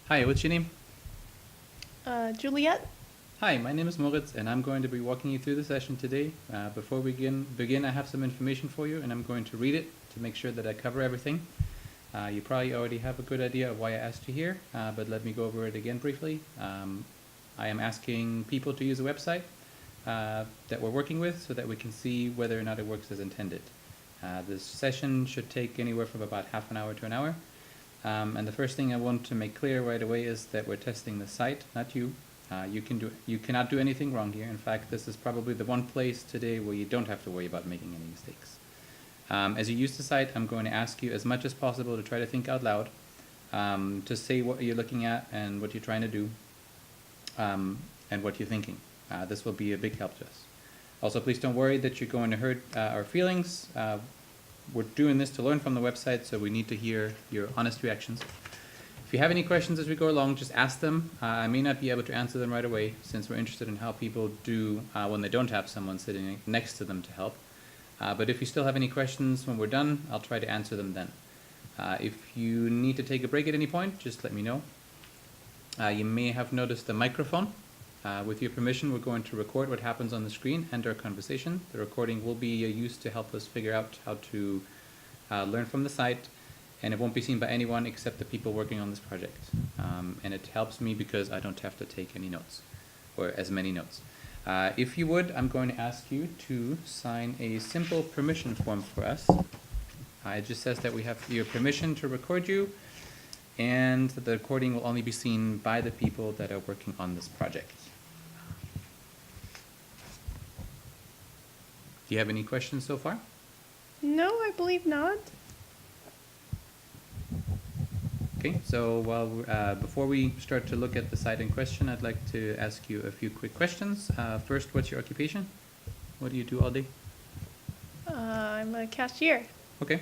Hi, what's your name? Juliet? Hi, my name is Moritz, and I'm going to be walking you through the session today. Before we begin, I have some information for you, and I'm going to read it to make sure that I cover everything. You probably already have a good idea of why I asked you here, but let me go over it again briefly. I am asking people to use a website that we're working with so that we can see whether or not it works as intended. This session should take anywhere from about half an hour to an hour. And the first thing I want to make clear right away is that we're testing the site, not you. You cannot do anything wrong here. In fact, this is probably the one place today where you don't have to worry about making any mistakes. As you use the site, I'm going to ask you as much as possible to try to think out loud, to say what you're looking at and what you're trying to do, and what you're thinking. This will be a big help to us. Also, please don't worry that you're going to hurt our feelings. We're doing this to learn from the website, so we need to hear your honest reactions. If you have any questions as we go along, just ask them. I may not be able to answer them right away, since we're interested in how people do when they don't have someone sitting next to them to help. But if you still have any questions when we're done, I'll try to answer them then. If you need to take a break at any point, just let me know. You may have noticed the microphone. With your permission, we're going to record what happens on the screen and our conversation. The recording will be used to help us figure out how to learn from the site, and it won't be seen by anyone except the people working on this project. And it helps me because I don't have to take any notes, or as many notes. If you would, I'm going to ask you to sign a simple permission form for us. It just says that we have your permission to record you, and the recording will only be seen by the people that are working on this project. Do you have any questions so far? No, I believe not. Okay, so before we start to look at the site in question, I'd like to ask you a few quick questions. First, what's your occupation? What do you do all day? I'm a cashier. Okay.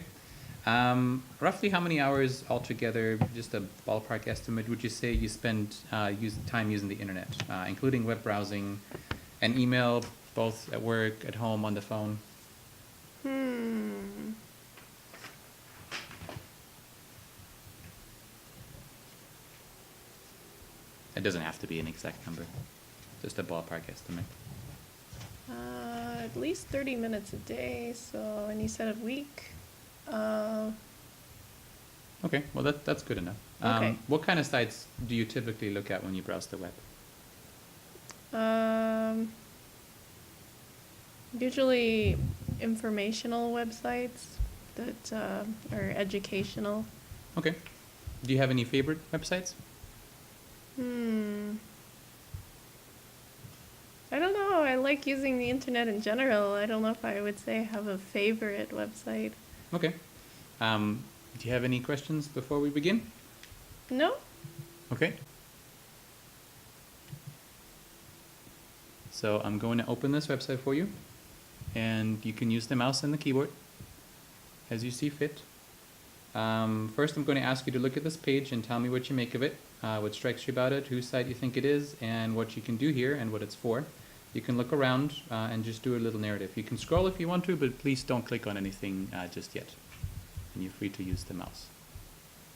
Roughly how many hours altogether, just a ballpark estimate, would you say you spend time using the internet, including web browsing and email, both at work, at home, on the phone? It doesn't have to be an exact number, just a ballpark estimate. At least 30 minutes a day, so any set of week. Okay, well that's good enough. Okay. What kind of sites do you typically look at when you browse the web? Usually informational websites that are educational. Okay. Do you have any favorite websites? I don't know. I like using the internet in general. I don't know if I would say I have a favorite website. Okay. Do you have any questions before we begin? No? Okay. So I'm going to open this website for you, and you can use the mouse and the keyboard as you see fit. First, I'm going to ask you to look at this page and tell me what you make of it, what strikes you about it, whose site you think it is, and what you can do here and what it's for. You can look around and just do a little narrative. You can scroll if you want to, but please don't click on anything just yet. And you're free to use the mouse.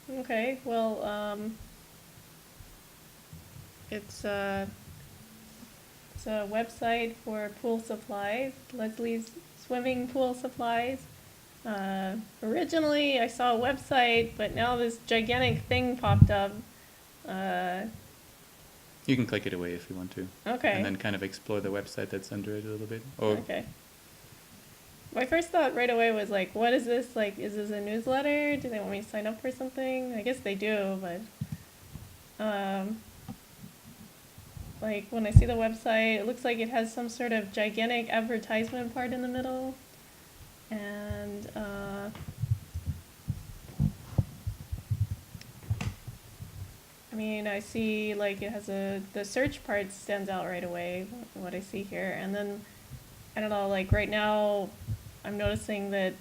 Okay, well, it's a website for pool supplies, Leslie's Swimming Pool Supplies. Originally, I saw a website, but now this gigantic thing popped up. You can click it away if you want to. Okay. And then kind of explore the website that's under it a little bit. Or Okay. My first thought right away was like, what is this? Like, is this a newsletter? Do they want me to sign up for something? I guess they do, but like when I see the website, it looks like it has some sort of gigantic advertisement part in the middle. And I mean, I see like it has the search part stands out right away, what I see here. And then, I don't know, like right now, I'm noticing that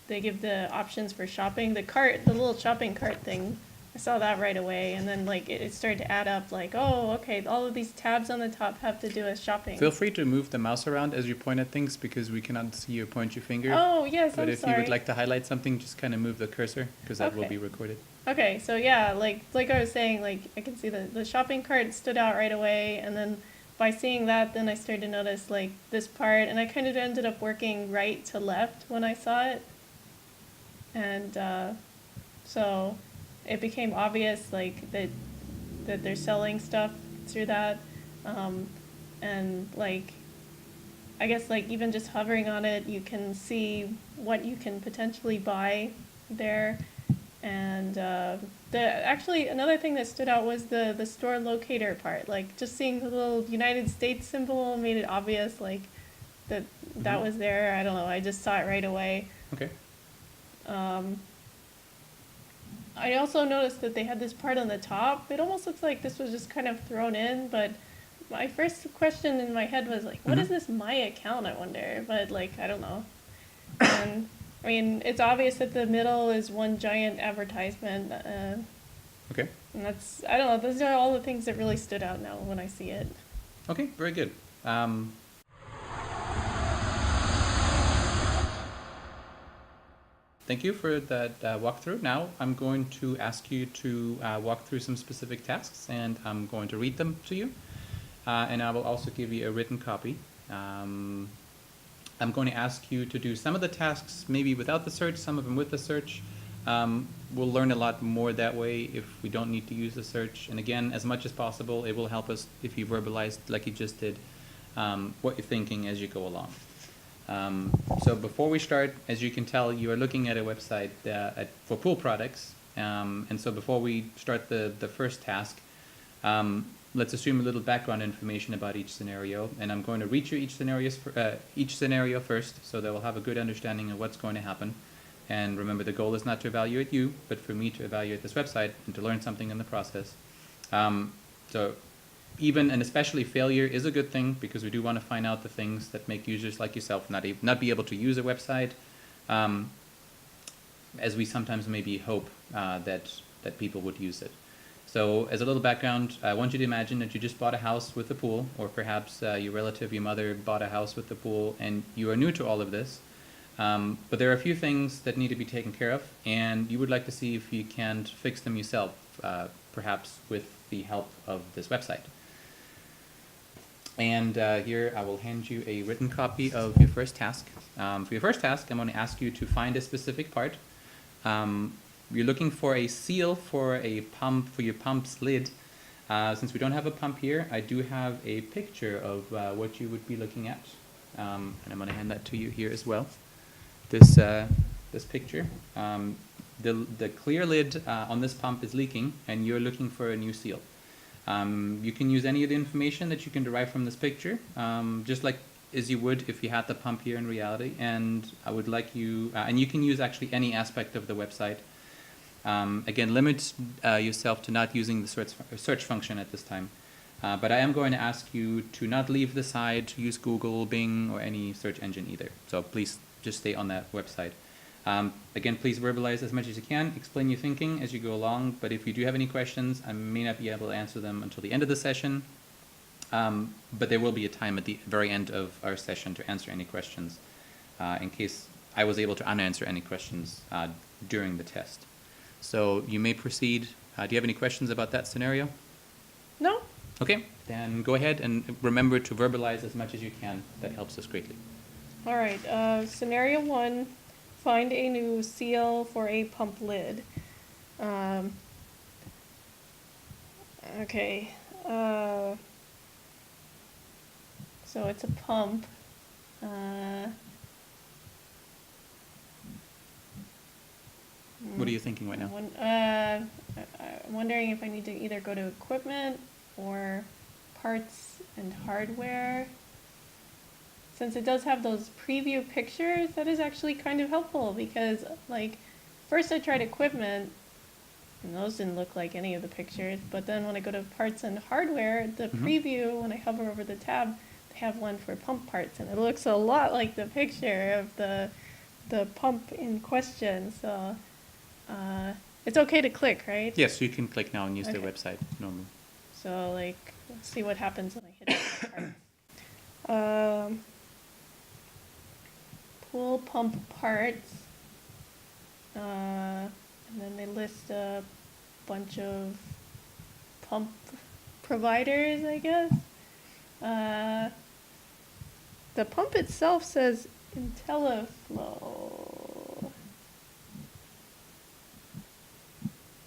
they give the options for shopping. The little shopping cart thing, I saw that right away, and then like it started to add up. Like, oh, okay, all of these tabs on the top have to do with shopping. Feel free to move the mouse around as you point at things because we cannot see you point your finger. Oh yes, But I'm if sorry. you would like to highlight something, just kind of move the cursor because that will Okay. be recorded. Okay, so yeah, like I was saying, like I can see the shopping cart stood out right away, and then by seeing that, then I started to notice like this part, and I kind of ended up working right to left when I saw it, and so it became obvious like that they're selling stuff through that, and like I guess like even just hovering on it, you can see what you can potentially buy there. And actually another thing that stood out was the store locator part. Like just seeing the little United States symbol made it obvious like that Mhm. was there. I don't know. I just saw it right away. Okay. I also noticed that they had this part on the top. It almost looks like this was just kind of thrown in, but my first question in my head was like, what is Mhm. this my account, I wonder? But like, I don't know. And I mean, it's obvious that the middle is one giant advertisement. Okay. And that's, I don't know, those are all the things that really stood out now when I see it. Okay, very good. Thank you for that walkthrough. Now I'm going to ask you to walk through some specific tasks, and I'm going to read them to you. And I will also give you a written copy. I'm going to ask you to do some of the tasks maybe without the search, some of them with the search. We'll learn a lot more that way if we don't need to use the search. And again, as much as possible, it will help us if you verbalize, like you just did, what you're thinking as you go along. So before we start, as you can tell, you are looking at a website for pool products. And so before we start the first task, let's assume a little background information about each scenario. And I'm going to read you each scenario first, so that we'll have a good understanding of what's going to happen. And remember, the goal is not to evaluate you, but for me to evaluate this website and to learn something in the process. So even and especially failure is a good thing, because we do want to find out the things that make users like yourself not be able to use a website, as we sometimes maybe hope that people would use it. So as a little background, I want you to imagine that you just bought a house with a pool, or perhaps your relative, your mother, bought a house with the pool, and you are new to all of this. But there are a few things that need to be taken care of, and you would like to see if you can fix them yourself, perhaps with the help of this website. And here I will hand you a written copy of your first task. For your first task, I'm going to ask you to find a specific part. You're looking for a seal for a pump, for your pump's lid. Since we don't have a pump here, I do have a picture of what you would be looking at. And I'm going to hand that to you here as well. This picture. The clear lid on this pump is leaking, and you're looking for a new seal. You can use any of the information that you can derive from this picture, just like as you would if you had the pump here in reality. And I would like you, and you can use actually any aspect of the website. Again, limit yourself to not using the search function at this time. But I am going to ask you to not leave the site, to use Google, Bing, or any search engine either. So please just stay on that website. Again, please verbalize as much as you can, explain your thinking as you go along, but if you do have any questions, I may not be able to answer them until the end of the session, but there will be a time at the very end of our session to answer any questions, in case I was able to unanswer any questions during the test. So you may proceed. Do you have any questions about that scenario? No? Okay, then go ahead and remember to verbalize as much as you can. That helps us greatly. All right. Scenario 1, find a new seal for a pump lid. Okay. So it's a pump. What are you thinking right now? I'm wondering if I need to either go to equipment or parts and hardware. Since it does have those preview pictures, that is actually kind of helpful, because like first I tried equipment and those didn't look like any of the pictures, but then when I go to parts and hardware, the preview, when I hover over the tab, they have one for pump parts, and it looks a lot like the picture of the pump in question. So It's okay to click, right? Yes, you can click now and use the Okay. website normally. So like, let's see what happens when I hit that part. Pool pump parts. And then they list a bunch of pump providers, I guess. The pump itself says IntelliFlow.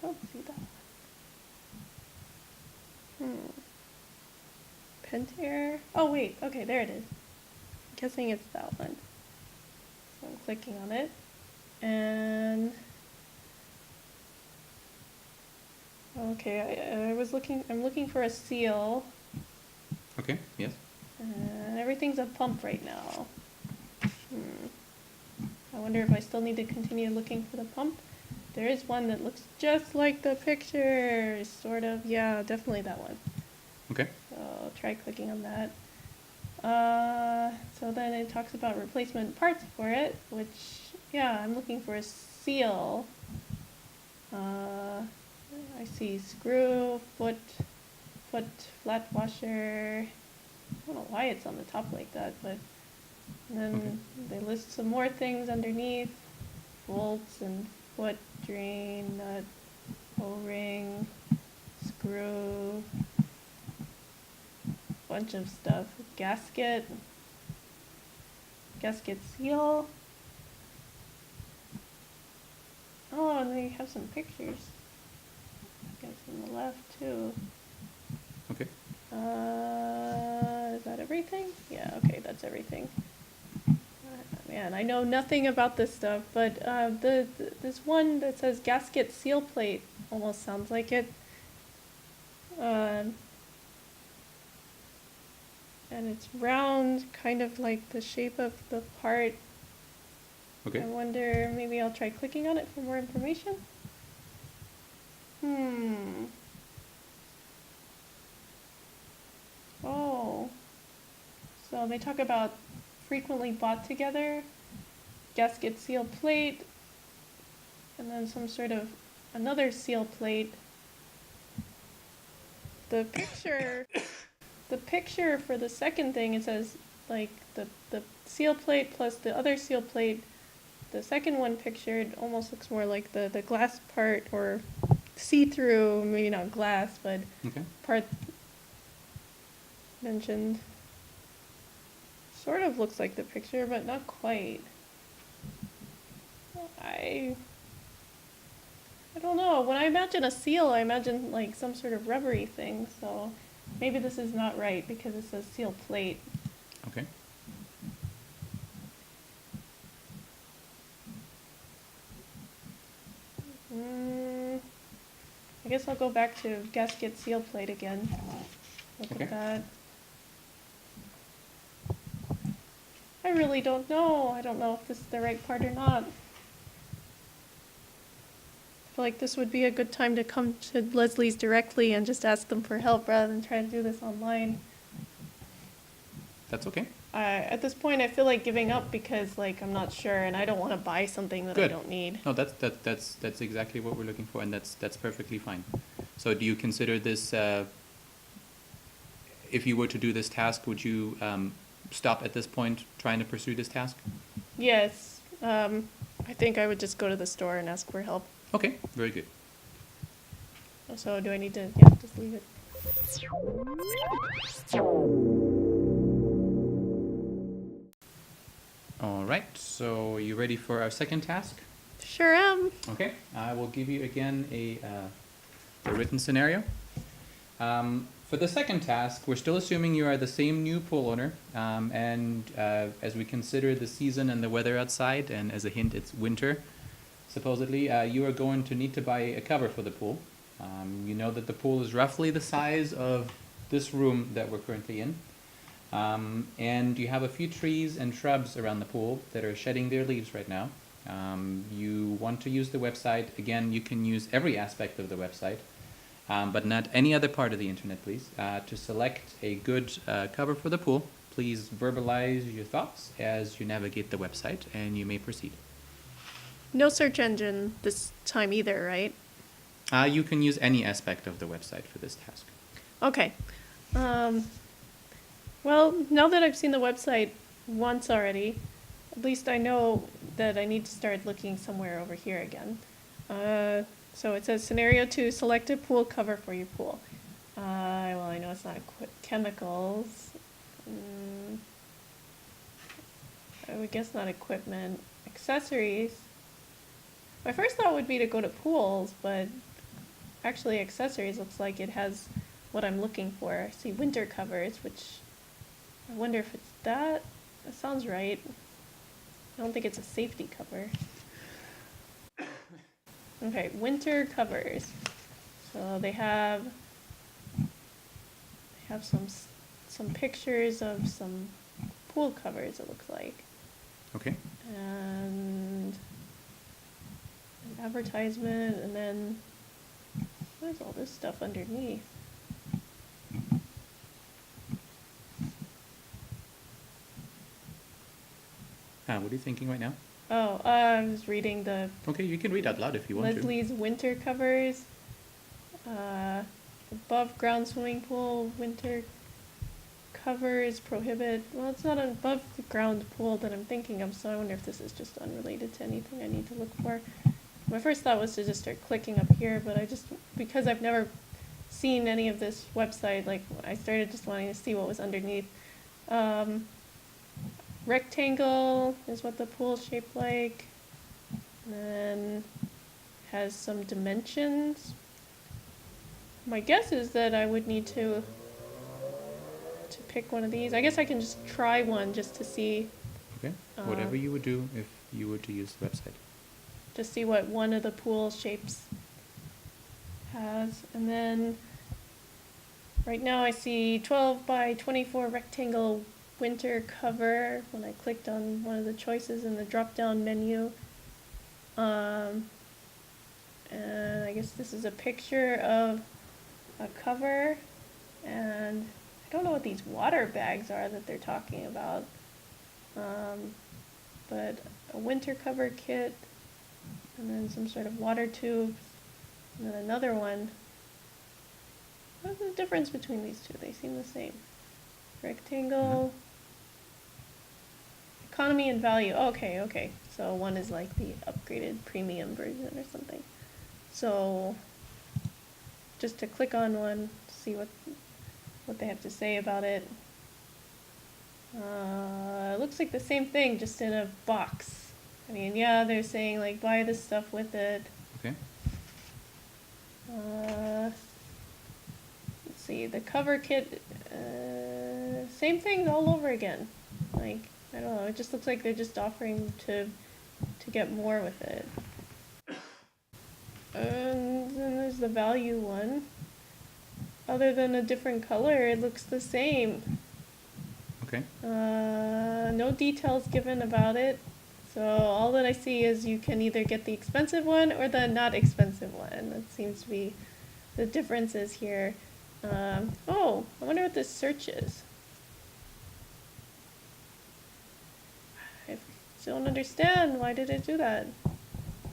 I don't see that one. Pentair. Oh wait, okay, there it is. I'm guessing it's that one. So I'm clicking on it, and okay, I'm looking for a seal, Okay, yes. and everything's a pump right now. I wonder if I still need to continue looking for the pump. There is one that looks just like the picture, sort of. Yeah, definitely that one. Okay. So I'll try clicking on that. So then it talks about replacement parts for it, which, yeah, I'm looking for a seal. I see screw, foot, flat washer. I don't know why it's on the top like that, but and then they list some more things underneath. Bolts and foot, drain, nut, O-ring, screw, bunch of stuff. Gasket seal. Oh, and they have some pictures. I guess on the left too. Okay. Is that everything? Yeah, okay, that's everything. Man, I know nothing about this stuff, but this one that says gasket seal plate almost sounds like it. And it's round, kind of like the shape of the part. Okay. I wonder, maybe I'll try clicking on it for more information. Oh. So they talk about frequently bought together, gasket seal plate, and then some sort of another seal plate. The picture for the second thing, it says like the seal plate plus the other seal plate. The second one pictured almost looks more like the glass part, or see-through, maybe not glass, but Okay. part mentioned. Sort of looks like the picture, but not quite. I don't know. When I imagine a seal, I imagine like some sort of rubbery thing, so maybe this is not right because it says seal plate. Okay. I guess I'll go back to gasket seal plate again. Look Okay. at that. I really don't know. I don't know if this is the right part or not. I feel like this would be a good time to come to Leslie's directly and just ask them for help rather than try to do this online. That's okay. At this point, I feel like giving up because like I'm not sure and I don't want to buy something that I Good. don't need. No, that's exactly what we're looking for, and that's perfectly fine. So, do you consider this? If you were to do this task, would you stop at this point trying to pursue this task? Yes. I think I would just go to the store and ask for help. Okay. Very good. So do I need to, just leave it? All right. So, are you ready for our second task? Sure am. Okay. I will give you again a written scenario. For the second task, we're still assuming you are the same new pool owner, and as we consider the season and the weather outside, and as a hint, it's winter, supposedly, you are going to need to buy a cover for the pool. You know that the pool is roughly the size of this room that we're currently in, and you have a few trees and shrubs around the pool that are shedding their leaves right now. You want to use the website. Again, you can use every aspect of the website. But not any other part of the internet, please. To select a good cover for the pool, please verbalize your thoughts as you navigate the website, and you may proceed. No search engine this time either, right? You can use any aspect of the website for this task. Okay. Well, now that I've seen the website once already, at least I know that I need to start looking somewhere over here again. So it says scenario 2, select a pool cover for your pool. Well, I know it's not chemicals. I would guess not equipment. Accessories. My first thought would be to go to pools, but actually accessories looks like it has what I'm looking for. I see winter covers, which I wonder if it's that. That sounds right. I don't think it's a safety cover. Okay, winter covers. So they have some pictures of some pool covers, it looks like. Okay. And an advertisement, and then what is all this stuff underneath? What are you thinking right now? Oh, I was reading the Okay, you can read out loud if you want Leslie's winter covers. Above ground swimming pool, winter covers prohibit. Well, it's not an above the ground pool that I'm thinking of, so I wonder if this is just unrelated to anything I need to look for. My first thought was to just start clicking up here, but because I've never seen any of this website, like I started just wanting to see what was underneath. Rectangle is what the pool's shaped like. And then has some dimensions. My guess is that I would need to pick one of these. I guess I can just try one just to see. Okay. Whatever you would do if you were to use the website. Just see what one of the pool shapes has. And then right now I see 12 by 24 rectangle winter cover when I clicked on one of the choices in the drop down menu. And I guess this is a picture of a cover, and I don't know what these water bags are that they're talking about, but a winter cover kit, and then some sort of water tubes, and then another one. What's the difference between these two? They seem the same. Rectangle. Economy and value. Okay. So one is like the upgraded premium version or something. So just to click on one, see what they have to say about it. It looks like the same thing, just in a box. I mean, yeah, they're saying like buy this stuff with it. Okay. Let's see, the cover kit, same thing all over again. Like, I don't know, it just looks like they're just offering to get more with it. And then there's the value one. Other than a different color, it looks the same. Okay. No details given about it. So all that I see is you can either get the expensive one or the not expensive one. That seems to be the differences here. Oh, I wonder what this search is. I don't understand. Why did it do that?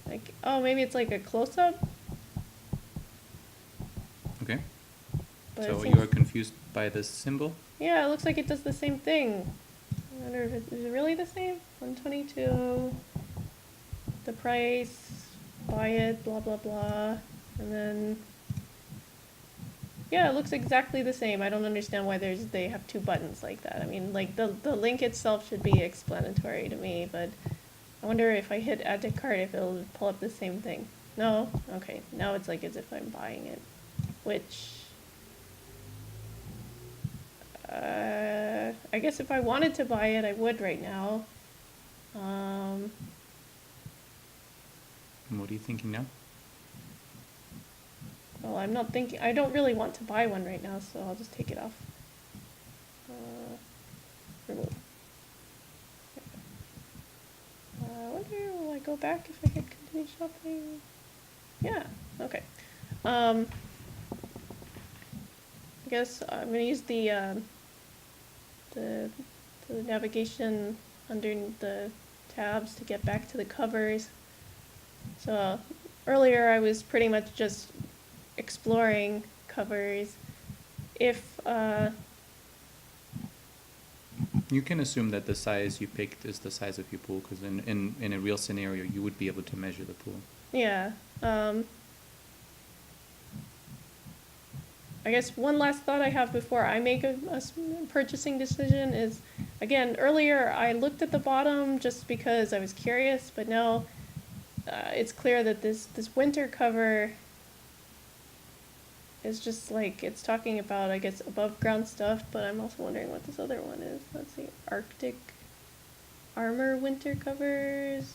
Like, oh, maybe it's like a close-up? Okay. But So it seems, you are confused by this symbol? yeah, it looks like it does the same thing. I wonder if is it really the same? 122, the price, buy it, blah, blah, blah. And then, yeah, it looks exactly the same. I don't understand why they have two buttons like that. I mean, like, the link itself should be explanatory to me, but I wonder if I hit add to cart if it'll pull up the same thing. No? Okay, now it's like as if I'm buying it, which, I guess if I wanted to buy it, I would right now. What are you thinking now? Well, I'm not thinking, I don't really want to buy one right now, so I'll just take it off. Remove. I wonder, will I go back if I hit continue shopping? Yeah, okay. I guess I'm gonna use the navigation under the tabs to get back to the covers. So earlier I was pretty much just exploring covers, if You can assume that the size you picked is the size of your pool, because in a real scenario, you would be able to measure the pool. yeah. I guess one last thought I have before I make a purchasing decision is, again, earlier I looked at the bottom just because I was curious, but now it's clear that this winter cover is just like, it's talking about, I guess, above ground stuff, but I'm also wondering what this other one is. Let's see, Arctic armor winter covers,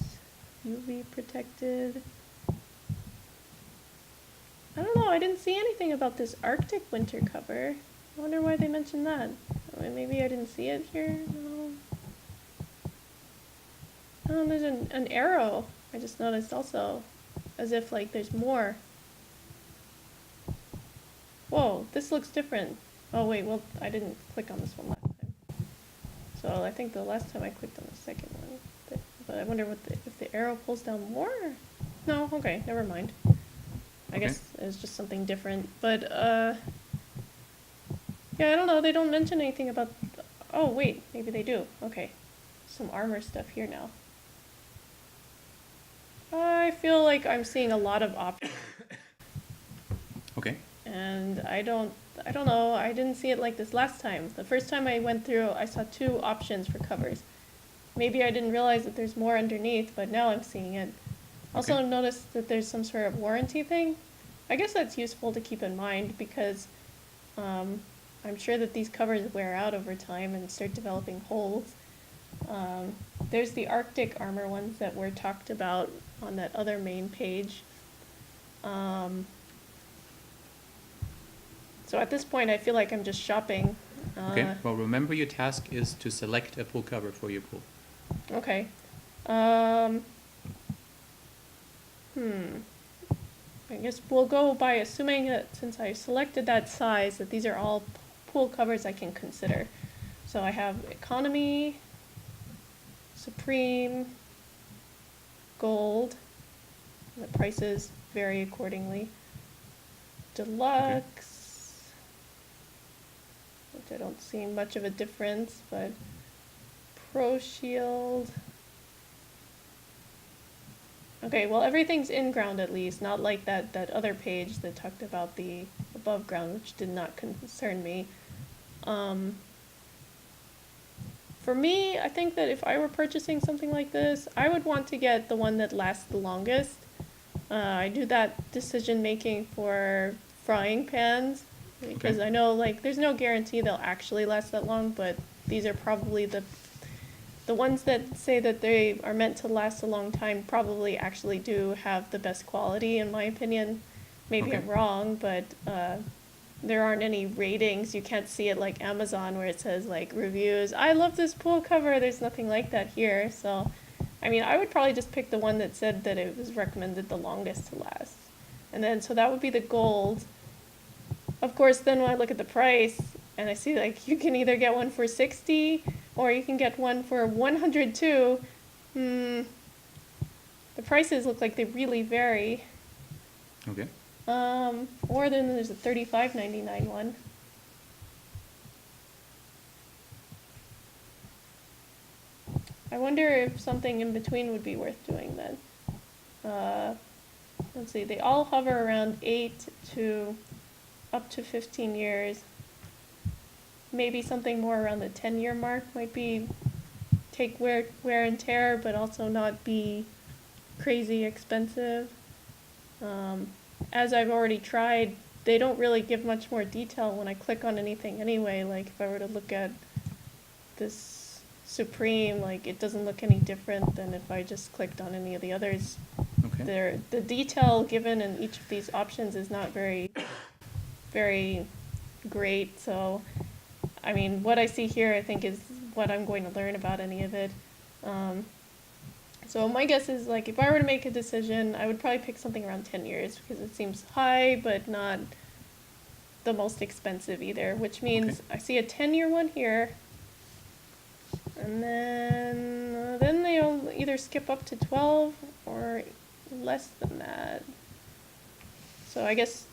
UV protected. I don't know, I didn't see anything about this Arctic winter cover. I wonder why they mentioned that. I mean, maybe I didn't see it here? No. Oh, there's an arrow. I just noticed also, as if like there's more. Whoa, this looks different. Oh wait, well, I didn't click on this one last time. So I think the last time I clicked on the second one. But I wonder what if the arrow pulls down more? No, okay, never mind. I guess it's just something different. But, yeah, I don't know. They don't mention anything about... Oh, wait. Maybe they do. Okay. Some armor stuff here now. I feel like I'm seeing a lot of options. Okay. And I don't know. I didn't see it like this last time. The first time I went through, I saw 2 options for covers. Maybe I didn't realize that there's more underneath, but now I'm seeing it. Also noticed that there's some sort of warranty thing. I guess that's useful to keep in mind because I'm sure that these covers wear out over time and start developing holes. There's the Arctic armor ones that were talked about on that other main page. So at this point, I feel like I'm just shopping. Okay, well, remember your task is to select a pool cover for your pool. Okay. I guess we'll go by assuming that since I selected that size, that these are all pool covers I can consider. So I have Economy, Supreme, Gold. The prices vary accordingly. Deluxe, which I don't see much of a difference, but Pro Shield. Okay, well, everything's in ground at least, not like that other page that talked about the above ground, which did not concern me. For me, I think that if I were purchasing something like this, I would want to get the one that lasts the longest. I do that decision making for frying pans, because I know, like, there's no guarantee they'll actually last that long, but these are probably the ones that say that they are meant to last a long time probably actually do have the best quality, in my opinion. Maybe I'm wrong, but there aren't any ratings. You can't see it like Amazon where it says, like, reviews. I love this pool cover. There's nothing like that here. So, I mean, I would probably just pick the one that said that it was recommended the longest to last. And then, so that would be the Gold. Of course, then when I look at the price, and I see, like, you can either get one for $60 or you can get one for $102. The prices look like they really vary. Okay. Or then there's a $35.99 one. I wonder if something in between would be worth doing then. Let's see, they all hover around 8 to up to 15 years. Maybe something more around the 10-year mark might be take wear and tear, but also not be crazy expensive. As I've already tried, they don't really give much more detail when I click on anything anyway. Like, if I were to look at this Supreme, like, it doesn't look any different than if I just clicked on any of the others. Okay. The detail given in each of these options is not very, very great, so I mean, what I see here, I think, is what I'm going to learn about any of it. So my guess is, like, if I were to make a decision, I would probably pick something around 10 years because it seems high, but not the most expensive either, which means I see a 10-year one here, and then they'll either skip up to 12 or less than that. So I guess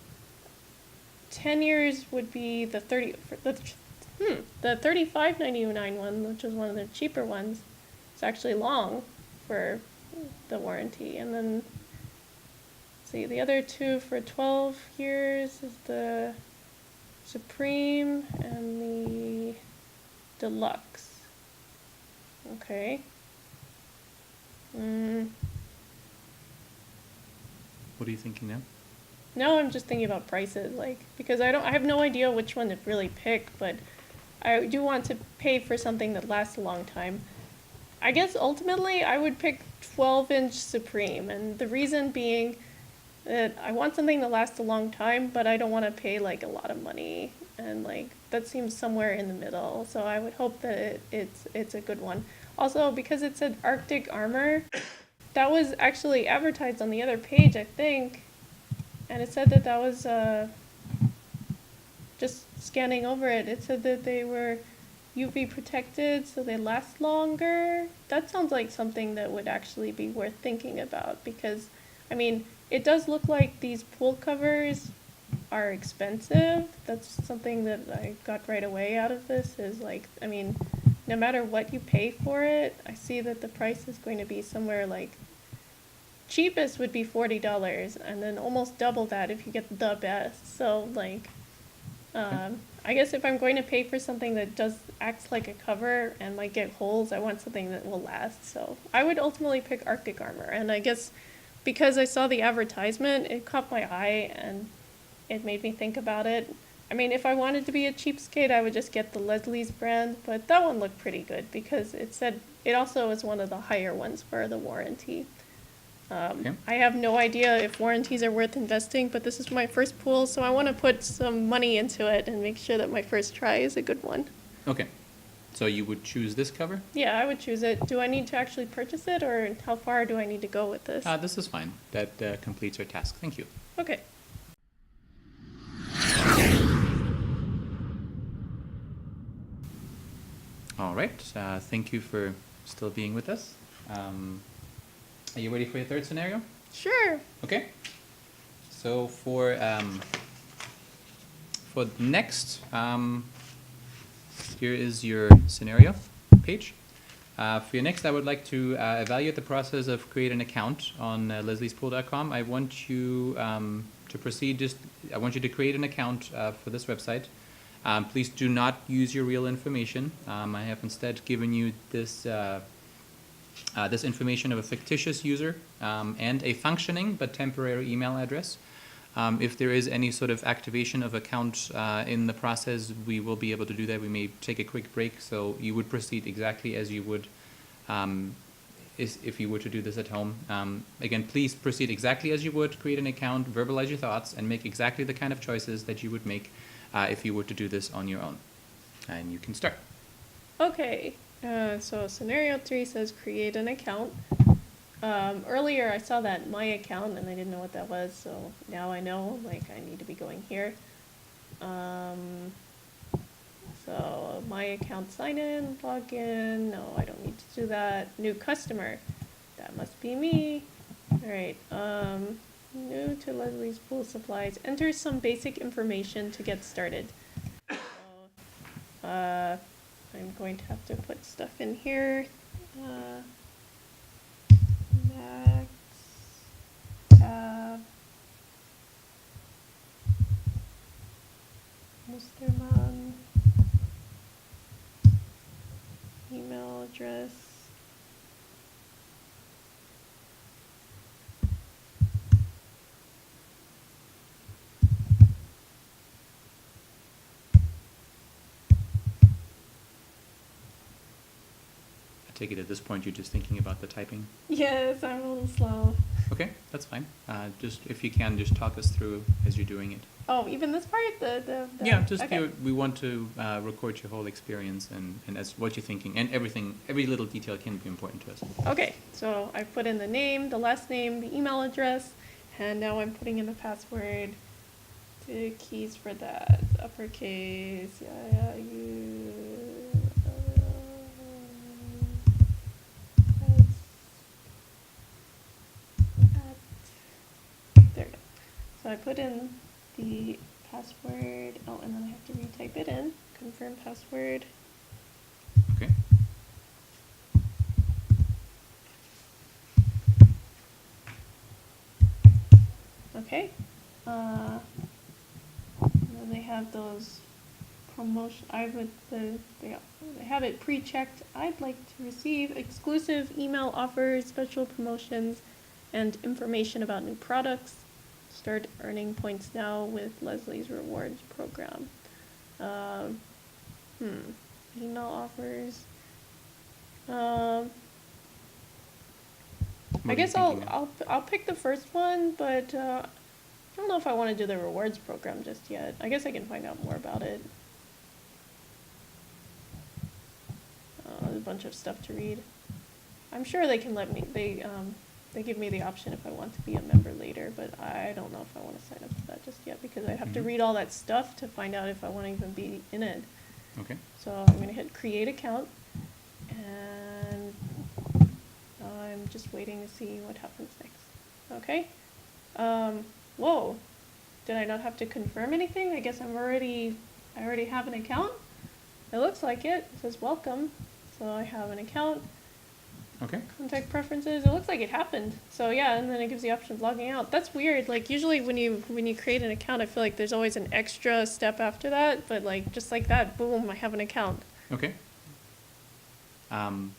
10 years would be the 35.99 one, which is one of the cheaper ones. It's actually long for the warranty. And then, see, the other two for 12 years is the Supreme and the Deluxe. Okay. What are you thinking now? Now I'm just thinking about prices, like, because I have no idea which one to really pick, but I do want to pay for something that lasts a long time. I guess ultimately I would pick 12-inch Supreme, and the reason being that I want something that lasts a long time, but I don't want to pay like a lot of money, and like that seems somewhere in the middle. So I would hope that it's a good one. Also, because it said Arctic Armor, that was actually advertised on the other page, I think, and it said that was just scanning over it. It said that they were UV protected, so they last longer. That sounds like something that would actually be worth thinking about, because, I mean, it does look like these pool covers are expensive. That's something that I got right away out of this, is like, I mean, no matter what you pay for it, I see that the price is going to be somewhere like, cheapest would be $40, and then almost double that if you get the best. So, like, I guess if I'm going to pay for something that acts like a cover and might get holes, I want something that will last. So I would ultimately pick Arctic Armor. And I guess because I saw the advertisement, it caught my eye and it made me think about it. I mean, if I wanted to be a cheapskate, I would just get the Leslie's brand, but that one looked pretty good because it said it also is one of the higher ones for the warranty. Okay. I have no idea if warranties are worth investing, but this is my first pool, so I want to put some money into it and make sure that my first try is a good one. Okay. So you would choose this cover? Yeah, I would choose it. Do I need to actually purchase it, or how far do I need to go with this? This is fine. That completes our task. Thank you. Okay. All right. Thank you for still being with us. Are you ready for your third scenario? Sure. Okay. So for next, here is your scenario page. For your next, I would like to evaluate the process of creating an account on lesliespool.com. I want you to proceed. I want you to create an account for this website. Please do not use your real information. I have instead given you this information of a fictitious user and a functioning but temporary email address. If there is any sort of activation of account in the process, we will be able to do that. We may take a quick break, so you would proceed exactly as you would if you were to do this at home. Again, please proceed exactly as you would, create an account, verbalize your thoughts, and make exactly the kind of choices that you would make if you were to do this on your own. And you can start. Okay. So scenario 3 says create an account. Earlier I saw that my account and I didn't know what that was, so now I know, like, I need to be going here. So my account sign in, log in. No, I don't need to do that. New customer. That must be me. Alright, new to Leslie's Pool Supplies. Enter some basic information to get started. So, I'm going to have to put stuff in here. Max, tab, Mustermann, email address. I take it at this point you're just thinking about the typing. Yes, I'm a little slow. Okay, that's fine. Just if you can, just talk us through as you're doing it. Oh, even this part? Yeah, just okay. we want to record your whole experience and as what you're thinking, and every little detail can be important to us. Okay, so I put in the name, the last name, the email address, and now I'm putting in the password. The keys for that, uppercase, there we go. So I put in the password. Oh, and then I have to retype it in. Confirm password. Okay. Okay. And then they have those promotion. They have it pre-checked. I'd like to receive exclusive email offers, special promotions, and information about new products. Start earning points now with Leslie's rewards program. Email offers. What I are you guess thinking of? I'll pick the first one, but I don't know if I want to do the rewards program just yet. I guess I can find out more about it. There's a bunch of stuff to read. I'm sure they can let me. They give me the option if I want to be a member later, but I don't know if I want to sign up for that just yet because I have to read all that stuff to find out if I want to even be in it. Okay. So I'm going to hit create account, and I'm just waiting to see what happens next. Okay. Whoa. Did I not have to confirm anything? I guess I already have an account. It looks like it. It says welcome. So I have an account. Okay. Contact preferences. It looks like it happened. So yeah, and then it gives the option of logging out. That's weird. Like usually when you create an account, I feel like there's always an extra step after that. But like just like that, boom, I have an account. Okay. Do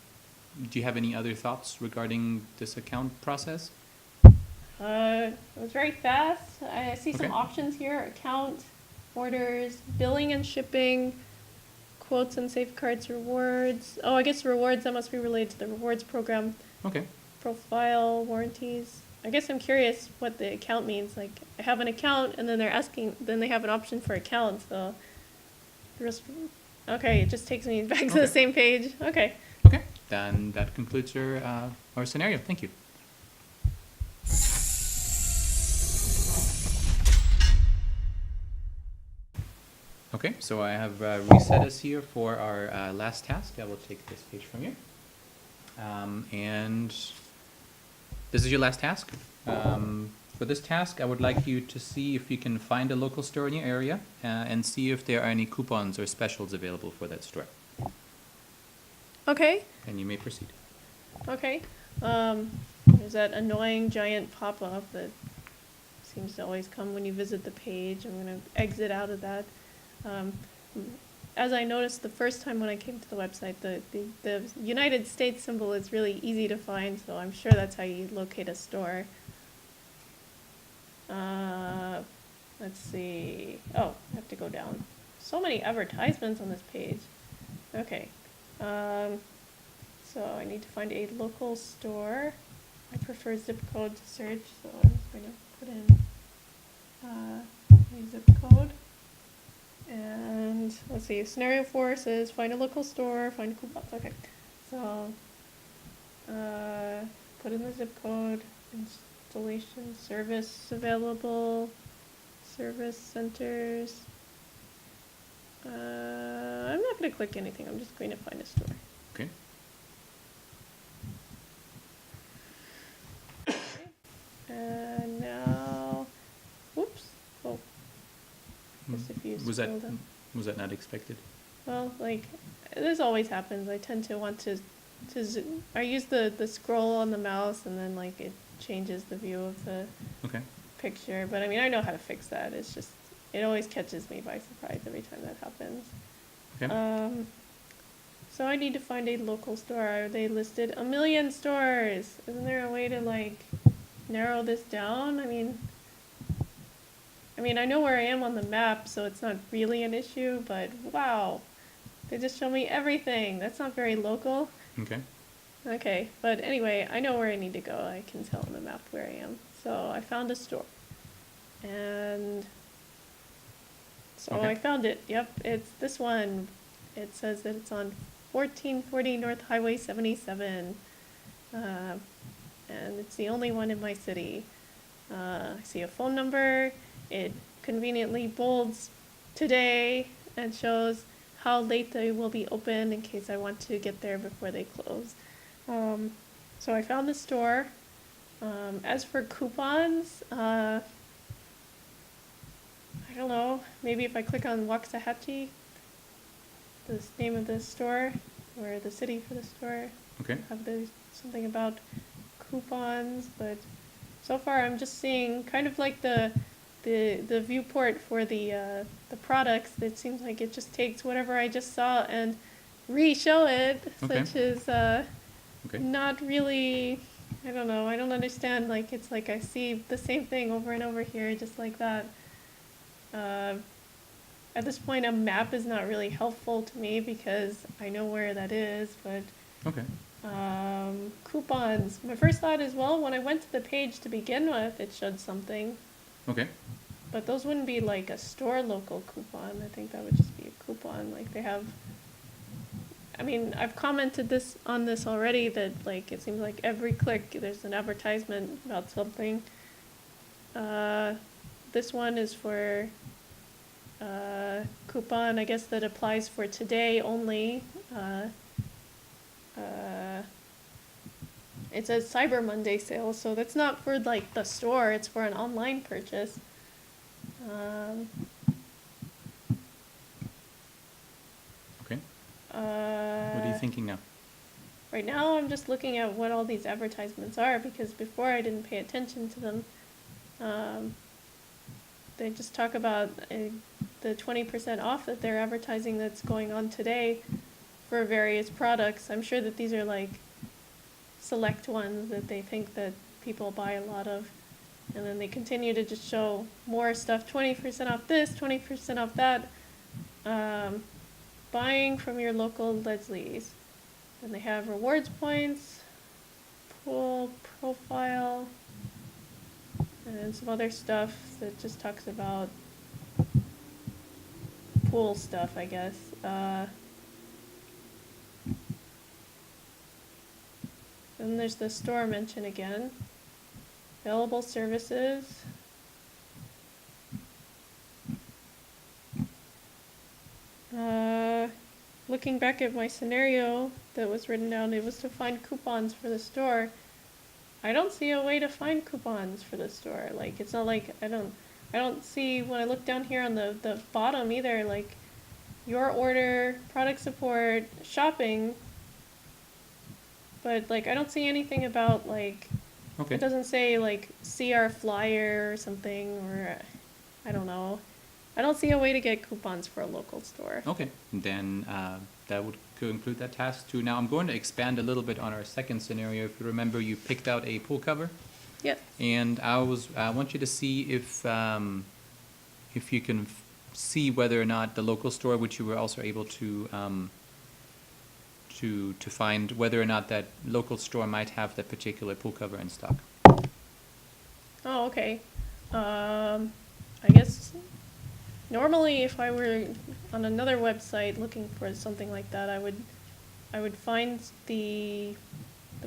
you have any other thoughts regarding this account process? It was very fast. I see some Okay. options here: account, orders, billing and shipping, quotes and safeguards, rewards. Oh, I guess rewards, that must be related to the rewards program. Okay. Profile, warranties. I guess I'm curious what the account means. Like, I have an account, and then then they have an option for account, so. Okay, it just takes me back to the same page. Okay. Okay. Then that concludes our scenario. Thank you. Okay, so I have reset us here for our last task. I will take this page from you. And this is your last task. For this task, I would like you to see if you can find a local store in your area and see if there are any coupons or specials available for that store. Okay. And you may proceed. Okay. There's that annoying giant pop-up that seems to always come when you visit the page. I'm going to exit out of that. As I noticed the first time when I came to the website, the United States symbol is really easy to find, so I'm sure that's how you locate a store. Let's see. Oh, I have to go down. So many advertisements on this page. Okay. So I need to find a local store. I prefer zip code to search, so I'm just going to put in a zip code. And let's see, scenario 4 says find a local store, find coupons. Okay, so put in the zip code, installation, service available, service centers. I'm not going to click anything, I'm just going to find a store. Okay. And now, whoops, oh. If you Was scroll down. that not expected? Well, like, this always happens. I tend to want to I use the scroll on the mouse, and then, like, it changes the view of the picture. But, I mean, I know how to fix that. It's just, it always catches me by surprise every time that happens. Okay. So I need to find a local store. Are they listed? 1 million stores! Isn't there a way to, like, narrow this down? I mean, I know where I am on the map, so it's not really an issue, but wow. They just show me everything. That's not very local. Okay. Okay, but anyway, I know where I need to go. I can tell on the map where I am. So I found a store. And so I found it. Yep, it's this one. It says that it's on 1440 North Highway 77. And it's the only one in my city. I see a phone number. It conveniently bolds today and shows how late they will be open in case I want to get there before they close. So I found the store. As for coupons, I I don't know, maybe if I click on Waxahachie, the name of the store, or the city for the store, Okay. have something about coupons, but so far I'm just seeing kind of like the viewport for the products. It seems like it just takes whatever I just saw and re-show it, Okay. which is Okay. not really, I don't know, I don't understand, like it's like I see the same thing over and over here, just like that. At this point, a map is not really helpful to me because I know where that is, but Okay. coupons. My first thought is, well, when I went to the page to begin with, it showed something, Okay. but those wouldn't be like a store local coupon. I think that would just be a coupon. Like they have, I mean, I've commented on this already, that like it seems like every click there's an advertisement about something. This one is for coupon, I guess, that applies for today only. It says Cyber Monday sale, so that's not for like the store, it's for an online purchase. Okay. What are you thinking now? Right now, I'm just looking at what all these advertisements are, because before I didn't pay attention to them. They just talk about the 20% off that they're advertising that's going on today for various products. I'm sure that these are like select ones that they think that people buy a lot of. And then they continue to just show more stuff, 20% off this, 20% off that. Buying from your local Leslie's. Then they have rewards points, pool profile, and some other stuff that just talks about pool stuff, I guess. Then there's the store mention again. Available services. Looking back at my scenario that was written down, it was to find coupons for the store. I don't see a way to find coupons for the store. Like, it's not like I don't see, when I look down here on the bottom either, like your order, product support, shopping. But like I don't see anything about like, Okay. it doesn't say like see our flyer or something, or I don't know. I don't see a way to get coupons for a local store. Okay. Then that would include that task too. Now I'm going to expand a little bit on our second scenario. If you remember, you picked out a pool cover. Yep. And I want you to see if you can see whether or not the local store, which you were also able to find, whether or not that local store might have that particular pool cover in stock. Oh, okay. I guess normally if I were on another website looking for something like that, I would find the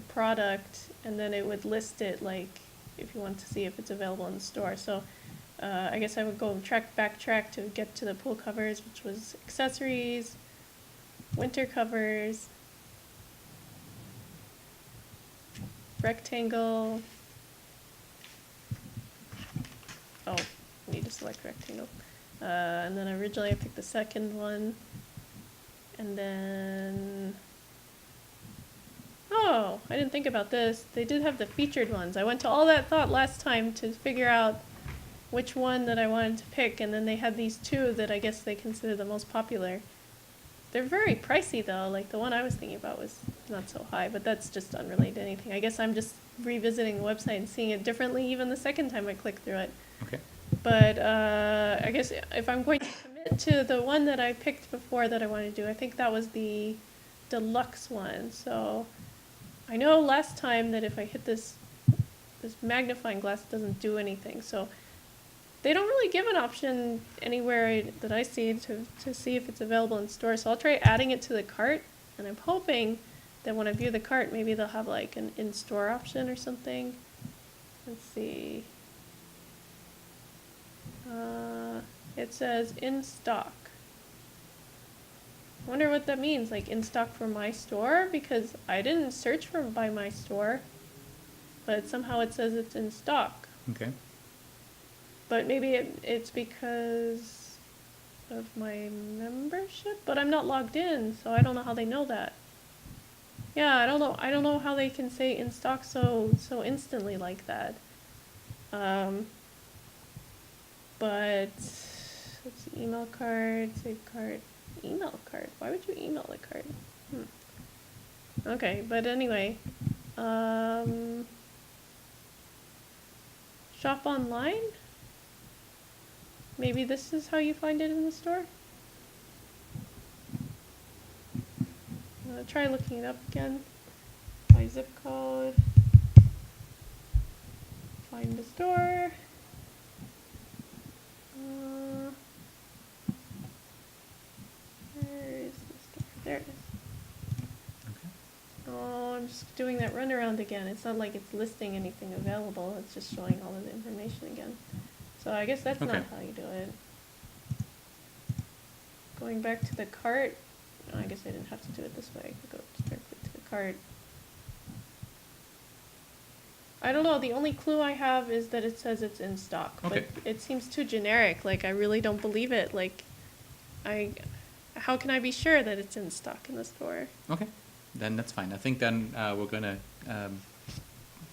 product, and then it would list it, like if you want to see if it's available in the store. So I guess I would go backtrack to get to the pool covers, which was accessories, winter covers, rectangle. Oh, I need to select rectangle. And then originally I picked the second one. And then, oh, I didn't think about this. They did have the featured ones. I went to all that thought last time to figure out which one that I wanted to pick, and then they had these two that I guess they consider the most popular. They're very pricey though. Like the one I was thinking about was not so high, but that's just unrelated to anything. I guess I'm just revisiting the website and seeing it differently even the second time I click through it. Okay. But I guess if I'm going to commit to the one that I picked before that I wanted to do, I think that was the deluxe one. So I know last time that if I hit this magnifying glass, it doesn't do anything. So they don't really give an option anywhere that I see to see if it's available in store. So I'll try adding it to the cart, and I'm hoping that when I view the cart, maybe they'll have like an in-store option or something. Let's see. It says in stock. I wonder what that means, like in stock for my store, because I didn't search for by my store, but somehow it says it's in stock. Okay. But maybe it's because of my membership, but I'm not logged in, so I don't know how they know that. Yeah, I don't know how they can say in stock so instantly like that. But let's see, email card, save card, email card. Why would you email the card? Okay, but anyway, shop online? Maybe this is how you find it in the store? Try looking it up again. My zip code. Find the store. Where is the store? There it is. Okay. Oh, I'm just doing that runaround again. It's not like it's listing anything available. It's just showing all of the information again. So I guess that's not how you do it. Going back to the cart. No, I guess I didn't have to do it this way. Go directly to the cart. I don't know. The only clue I have is that it says it's in stock. Okay. But it seems too generic. Like, I really don't believe it. Like, how can I be sure that it's in stock in the store? Okay, then that's fine. I think then we're going to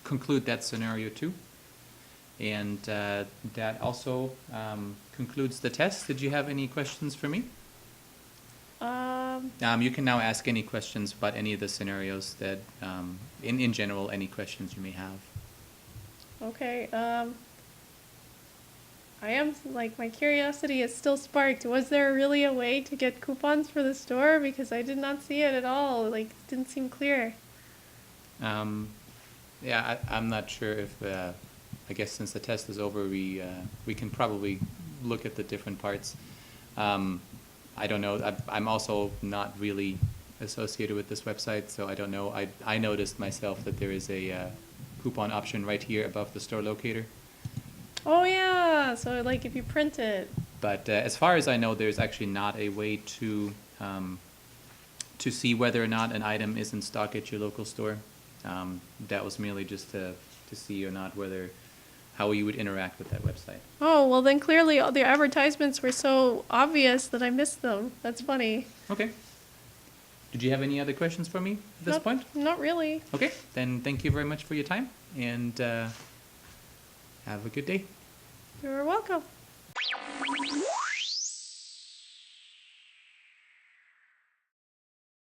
conclude that scenario too. And that also concludes the test. Did you have any questions for me? You can now ask any questions about any of the scenarios that, in general, any questions you may have. Okay, I am, like, my curiosity is still sparked. Was there really a way to get coupons for the store? Because I did not see it at all. Like, it didn't seem clear. Yeah, I'm not sure if, I guess since the test is over, we can probably look at the different parts. I don't know. I'm also not really associated with this website, so I don't know. I noticed myself that there is a coupon option right here above the store locator. Oh yeah, so like if you print it. But as far as I know, there's actually not a way to see whether or not an item is in stock at your local store. That was merely just to see or not how you would interact with that website. Oh, well then clearly all the advertisements were so obvious that I missed them. That's funny. Okay. Did you have any other questions for me at this point? Not really. Okay, then thank you very much for your time, and have a good day. You're welcome.